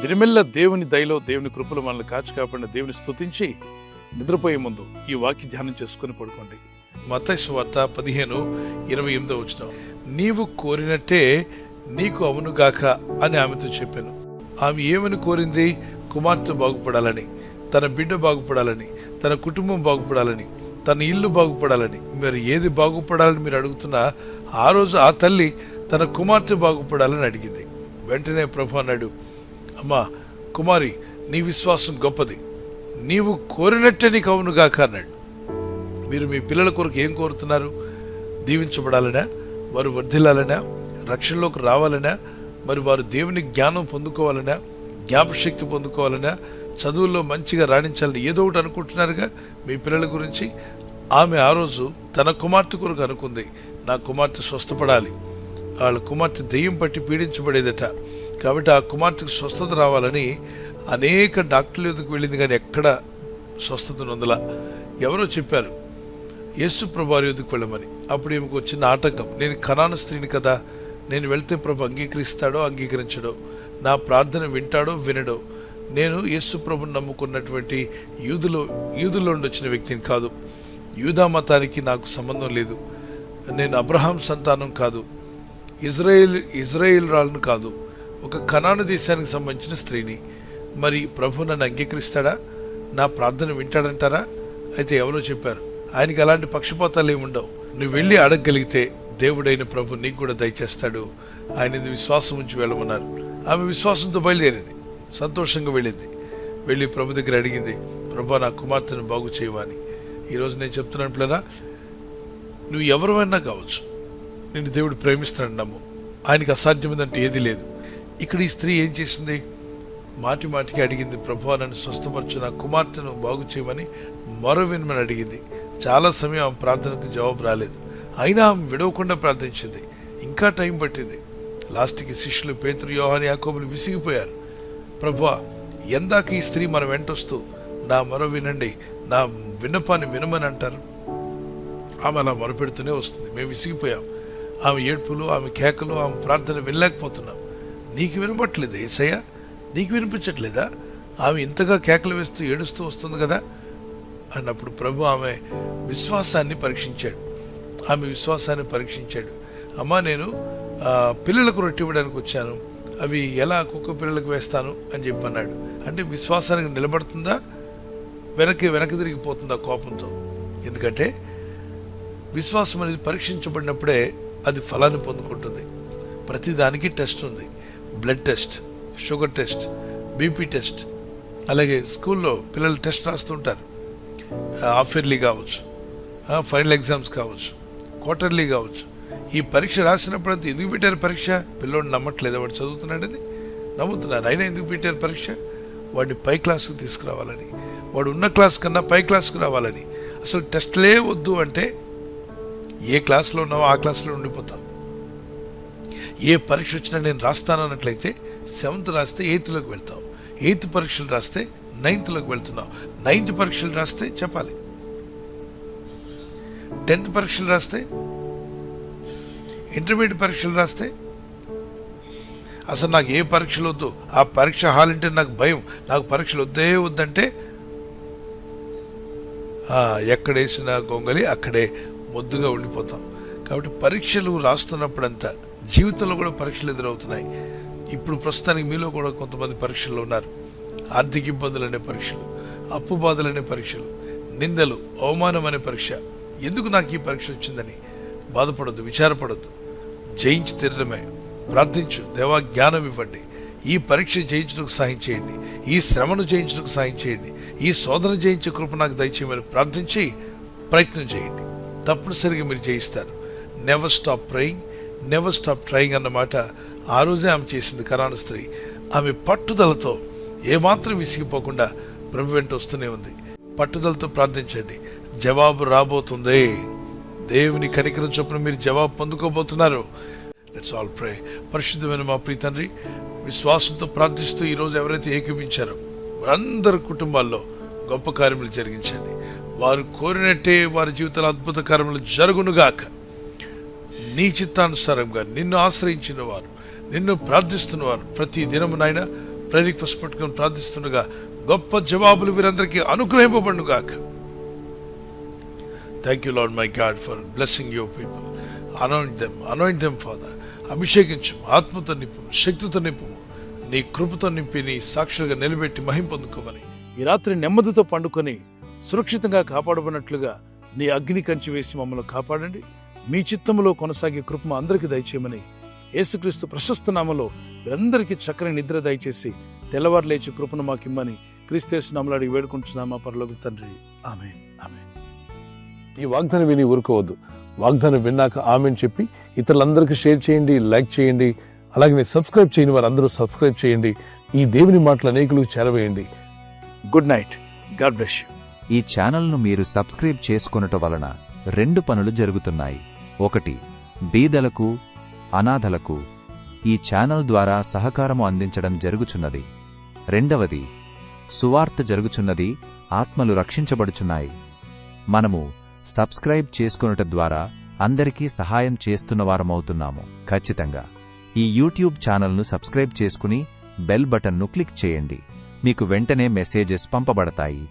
దినమెల్ల దేవుని దయలో దేవుని కృపలో మనల్ని కాచి కాపాడిన దేవుని స్తుతించి నిద్రపోయే ముందు ఈ వాక్య ధ్యానం చేసుకుని పడుకోండి. మత్తయి సువార్త 15:28 నీవు కోరినట్టే నీకు అవునుగాక అని ఆమెతో చెప్పాను. ఆమె ఏమని కోరింది? కుమార్తె బాగుపడాలని, తన బిడ్డ బాగుపడాలని, తన కుటుంబం బాగుపడాలని, తన ఇల్లు బాగుపడాలని. మరి ఏది బాగుపడాలని మీరు అడుగుతున్నా, ఆ రోజు ఆ తల్లి తన కుమార్తె బాగుపడాలని అడిగింది. వెంటనే ప్రభు అన్నాడు, అమ్మా కుమారి, నీ విశ్వాసం గొప్పది, నీవు కోరినట్టే నీకు అవునుగాక అన్నాడు. మీరు మీ పిల్లల కొరకు ఏం కోరుతున్నారు? దీవించబడాలనా, వారు వర్ధిల్లాలనా, రక్షణలోకి రావాలనా, మరి వారు దేవుని జ్ఞానం పొందుకోవాలనా, జ్ఞాపశక్తి పొందుకోవాలనా, చదువుల్లో మంచిగా రాణించాలని ఏదో ఒకటి అనుకుంటున్నారుగా మీ పిల్లల గురించి. ఆమె ఆ రోజు తన కుమార్తె కొరకు అనుకుంది, నా కుమార్తె స్వస్థపడాలి. వాళ్ళ కుమార్తె దెయ్యం పట్టి పీడించబడేదట. కాబట్టి ఆ కుమార్తెకు స్వస్థత రావాలని అనేక డాక్టర్ల యొద్దకు వెళ్ళింది, కానీ ఎక్కడ స్వస్థత నొందలా. ఎవరో చెప్పారు యేసు ప్రభు వారి యొద్దకు వెళ్ళమని. అప్పుడు ఈమెకు వచ్చిన ఆటంకం, నేను కనాను స్త్రీని కదా, నేను వెళ్తే ప్రభు అంగీకరిస్తాడో అంగీకరించడో, నా ప్రార్థన వింటాడో వినడో. నేను యేసు ప్రభుని నమ్ముకున్నటువంటి యూదులో నుండి వచ్చిన వ్యక్తిని కాదు, యూదా మతానికి నాకు సంబంధం లేదు, నేను అబ్రహాం సంతానం కాదు, ఇజ్రాయేల్ రాళ్ళను కాదు, ఒక కనాను దేశానికి సంబంధించిన స్త్రీని. మరి ప్రభు నన్ను అంగీకరిస్తాడా, నా ప్రార్థన వింటాడంటారా? అయితే ఎవరో చెప్పారు, ఆయనకి అలాంటి పక్షపాతాలు ఏమి ఉండవు, నువ్వు వెళ్ళి అడగగలిగితే దేవుడైన ప్రభు నీకు కూడా దయచేస్తాడు, ఆయన విశ్వాసం ఉంచి వెళ్ళమన్నారు. ఆమె విశ్వాసంతో బయలుదేరింది, సంతోషంగా వెళ్ళింది. వెళ్ళి ప్రభు దగ్గర అడిగింది, ప్రభు నా కుమార్తెను బాగు చేయవని. ఈరోజు నేను చెప్తున్నాను పిల్లరా, నువ్వు ఎవరైనా కావచ్చు, నిన్ను దేవుడు ప్రేమిస్తాడు, నమ్ము, ఆయనకి అసాధ్యమైందంటే ఏది లేదు. ఇక్కడ ఈ స్త్రీ ఏం చేసింది? మాటి మాటికి అడిగింది, ప్రభు నన్ను స్వస్థపరచు, నా కుమార్తెను బాగు చేయమని మరో వినమని అడిగింది. చాలా సమయం ఆమె ప్రార్థనకు జవాబు రాలేదు, అయినా ఆమె విడవకుండా ప్రార్థించింది. ఇంకా టైం పట్టింది. లాస్ట్కి శిష్యులు పేతురు, యోహాను, యాకోబులు విసిగిపోయారు. ప్రభువా, ఎందాక ఈ స్త్రీ మన వెంటొస్తూ నా మొర వినండి, నా విన్నపాన్ని వినమని అంటారు? ఆమె అలా మొరపెడుతూనే వస్తుంది. మేము విసిగిపోయాం. ఆమె ఏడ్పులు, ఆమె కేకలు, ఆమె ప్రార్థన వినలేకపోతున్నాం. నీకు వినపట్లేదు యేసయ్య? నీకు వినిపించట్లేదా? ఆమె ఇంతగా కేకలు వేస్తూ ఏడుస్తూ వస్తుంది కదా అన్నప్పుడు ప్రభు ఆమె విశ్వాసాన్ని పరీక్షించాడు. ఆమె విశ్వాసాన్ని పరీక్షించాడు. అమ్మా, నేను పిల్లలకు రొట్టె ఇవ్వడానికి వచ్చాను, అవి ఎలా కుక్క పిల్లలకు వేస్తాను అని చెప్పన్నాడు. అంటే విశ్వాసానికి నిలబడుతుందా, వెనక్కి తిరిగిపోతుందా కోపంతో? ఎందుకంటే విశ్వాసం అనేది పరీక్షించబడినప్పుడే అది ఫలాన్ని పొందుకుంటుంది. ప్రతిదానికి టెస్ట్ ఉంది. Blood test, sugar test, BP test. అలాగే స్కూల్లో పిల్లలు టెస్ట్ రాస్తుంటారు. హాఫ్ ఇయర్లీ కావచ్చు, ఫైనల్ ఎగ్జామ్స్ కావచ్చు, క్వార్టర్లీ కావచ్చు. ఈ పరీక్ష రాసినప్పుడు అంతా ఎందుకు పెట్టారు పరీక్ష? పిల్లోడు నమ్మట్లేదు, వాడు చదువుతున్నాడని నమ్ముతున్నారు, అయినా ఎందుకు పెట్టారు పరీక్ష? వాడిని పై క్లాసుకు తీసుకురావాలని, వాడు ఉన్న క్లాస్ కన్నా పై క్లాసుకు రావాలని. అసలు టెస్ట్లే వద్దు అంటే ఏ క్లాస్లో ఉన్నావో ఆ క్లాస్లో ఉండిపోతావు. ఏ పరీక్ష వచ్చినా నేను రాస్తాను అన్నట్లయితే 7th రాస్తే 8thలోకి వెళ్తావు, 8th పరీక్షలు రాస్తే 9thలోకి వెళ్తున్నావు, 9th పరీక్షలు రాస్తే చెప్పాలి, 10th పరీక్షలు రాస్తే, ఇంటర్మీడియట్ పరీక్షలు రాస్తే. అసలు నాకు ఏ పరీక్షలు వద్దు, ఆ పరీక్ష హాల్ అంటే నాకు భయం, నాకు పరీక్షలు వద్దంటే ఎక్కడేసిన గొంగలి అక్కడే మొద్దుగా ఉండిపోతాం. కాబట్టి పరీక్షలు రాస్తున్నప్పుడంతా జీవితంలో కూడా పరీక్షలు ఎదురవుతున్నాయి. ఇప్పుడు ప్రస్తుతానికి మీలో కూడా కొంతమంది పరీక్షలు ఉన్నారు. ఆర్థిక ఇబ్బందులు అనే పరీక్షలు, అప్పు బాధలు అనే పరీక్షలు, నిందలు, అవమానం అనే పరీక్ష. ఎందుకు నాకు ఈ పరీక్ష వచ్చిందని బాధపడద్దు, విచారపడద్దు, జయించి తీరడమే. ప్రార్థించు, దేవా జ్ఞానం ఇవ్వండి, ఈ పరీక్ష జయించడానికి సహాయం చేయండి, ఈ శ్రమను జయించడానికి సహాయం చేయండి, ఈ శోధన జయించే కృప నాకు దయచేయమని ప్రార్థించి ప్రయత్నం చేయండి. తప్పనిసరిగా మీరు జయిస్తారు. Never stop praying, never stop trying అన్నమాట ఆ రోజే ఆమె చేసింది కనాను స్త్రీ. ఆమె పట్టుదలతో ఏమాత్రం విసిగిపోకుండా ప్రభు వెంట వస్తూనే ఉంది. పట్టుదలతో ప్రార్థించండి, జవాబు రాబోతుంది. దేవుని కనికరం చొప్పున మీరు జవాబు పొందుకోబోతున్నారు. లెట్స్ ఆల్ ప్రే. పరిశుద్ధమైన మా ప్రియ తండ్రి, విశ్వాసంతో ప్రార్థిస్తూ ఈరోజు ఎవరైతే ఏకీపించారో వారందరి కుటుంబాల్లో గొప్ప కార్యములు జరిగించండి. వారు కోరినట్టే వారి జీవితాల అద్భుత కార్యములు జరుగునుగాక. నీ చిత్తానుసారంగా నిన్ను ఆశ్రయించిన వారు, నిన్ను ప్రార్థిస్తున్న వారు ప్రతి దినము నాయన ప్రేయర్ రిక్వెస్ట్ పట్టుకొని ప్రార్థిస్తుండగా గొప్ప జవాబులు వీరందరికీ అనుగ్రహింపబడుగాక. Thank you Lord my God for blessing your people. anoint them Father. అభిషేకించము, ఆత్మతో నింపుము, శక్తితో నింపుము, నీ కృపతో నింపి నీ సాక్షులుగా నిలబెట్టి మహిమ పొందుకోమని ఈ రాత్రి నెమ్మదితో పండుకొని సురక్షితంగా కాపాడబడినట్లుగా నీ అగ్ని కంచి వేసి మమ్మల్ని కాపాడండి. మీ చిత్తములో కొనసాగే కృపను అందరికీ దయచేయమని యేసుక్రీస్తు ప్రశస్త నామములో వీరందరికీ చక్కని నిద్ర దయచేసి తెల్లవారు లేచి కృపను మాకిమ్మని క్రీస్తు నామములో అడిగి వేడుకుంటున్నామా పరలోక తండ్రి. ఆమేన్. ఆమేన్. ఈ వాగ్దానం విని ఊరుకోవద్దు. వాగ్దానం విన్నాక ఆమెన్ చెప్పి ఇతరులందరికీ షేర్ చేయండి, లైక్ చేయండి. అలాగే సబ్స్క్రైబ్ చేయని వారందరూ సబ్స్క్రైబ్ చేయండి. ఈ దేవుని మాటలు అనేకులకు చేరవేయండి. Good night. God bless you. ఈ ఛానల్ను మీరు సబ్స్క్రైబ్ చేసుకొనుట వలన 2 పనులు జరుగుతున్నాయి. 1, బీదలకు, అనాథలకు ఈ ఛానల్ ద్వారా సహకారము అందించడం జరుగుచున్నది. 2, సువార్త జరుగుచున్నది, ఆత్మలు రక్షించబడుచున్నాయి. మనము సబ్స్క్రైబ్ చేసుకొనుట ద్వారా అందరికీ సహాయం చేస్తున్నవారమవుతున్నాము. ఖచ్చితంగా ఈ యూట్యూబ్ ఛానల్ను సబ్స్క్రైబ్ చేసుకుని బెల్ బటన్ను క్లిక్ చేయండి. మీకు వెంటనే మెసేజెస్ పంపబడతాయి.